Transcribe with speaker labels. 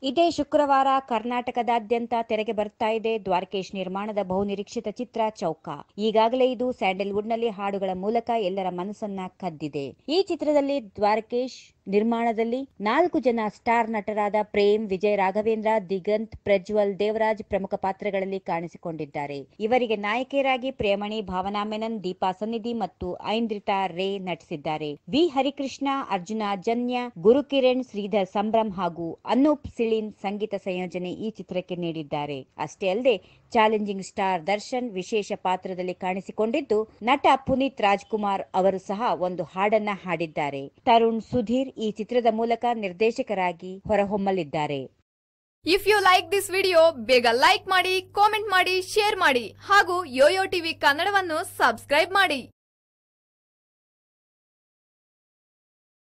Speaker 1: ಇದೇ ಶುಕ್ರವಾರ ಕರ್ನಾಟಕದಾದ್ಯಂತ ತೆರೆಗೆ ಬರ್ತಾ ಇದೆ ದ್ವಾರಕೇಶ್ ನಿರ್ಮಾಣದ ಬಹುನಿರೀಕ್ಷಿತ ಚಿತ್ರ ಚೌಕ. ಈಗಾಗಲೇ ಇದು ಸ್ಯಾಂಡಲ್ವುಡ್ನಲ್ಲಿ ಹಾಡುಗಳ ಮೂಲಕ ಎಲ್ಲರ ಮನಸ್ಸನ್ನ ಕದ್ದಿದೆ. ಈ ಚಿತ್ರದಲ್ಲಿ ದ್ವಾರಕೇಶ್ ನಿರ್ಮಾಣದಲ್ಲಿ 4 ಜನ ಸ್ಟಾರ್ ನಟರಾದ ಪ್ರೇಮ್, ವಿಜಯ್ ರಾಘವೇಂದ್ರ, ದಿಗಂತ್, ಪ್ರಜ್ವಲ್, ದೇವರಾಜ್ ಪ್ರಮುಖ ಪಾತ್ರಗಳಲ್ಲಿ ಕಾಣಿಸಿಕೊಂಡಿದ್ದಾರೆ. ಇವರಿಗೆ ನಾಯಕಿಯರಾಗಿ ಪ್ರೇಮಣಿ, ಭಾವನಾ ಮೆನನ್, ದೀಪಾ ಸನ್ನಿಧಿ ಮತ್ತು ಐಂದ್ರಿತಾ ರೇ ನಟಿಸಿದ್ದಾರೆ. ವಿ ಹರಿಕೃಷ್ಣ, ಅರ್ಜುನ ಜನ್ಯ, ಗುರುಕಿರಣ್, ಶ್ರೀಧರ್ ಸಂಭ್ರಮ್ ಹಾಗೂ ಅನೂಪ್ ಸಿಳಿನ್ ಸಂಗೀತ ಸಂಯೋಜನೆ ಈ ಚಿತ್ರಕ್ಕೆ ನೀಡಿದ್ದಾರೆ. ಅಷ್ಟೇ ಅಲ್ಲದೆ ಚಾಲೆಂಜಿಂಗ್ ಸ್ಟಾರ್ ದರ್ಶನ್ ವಿಶೇಷ ಪಾತ್ರದಲ್ಲಿ ಕಾಣಿಸಿಕೊಂಡಿದ್ದು, ನಟ ಪುನೀತ್ ರಾಜ್ಕುಮಾರ್ ಅವರು ಸಹ ಒಂದು ಹಾಡನ್ನ ಹಾಡಿದ್ದಾರೆ. ತರುಣ್ ಸುಧೀರ್ ಈ ಚಿತ್ರದ ಮೂಲಕ ನಿರ್ದೇಶಕರಾಗಿ ಹೊರಹೊಮ್ಮಲಿದ್ದಾರೆ.
Speaker 2: If you like this video ಬೇಗ ಲೈಕ್ ಮಾಡಿ, ಕಾಮೆಂಟ್ ಮಾಡಿ, ಶೇರ್ ಮಾಡಿ ಹಾಗೂ ಯೋಯೋ ಟಿವಿ ಕನ್ನಡವನ್ನು ಸಬ್ಸ್ಕ್ರೈಬ್ ಮಾಡಿ.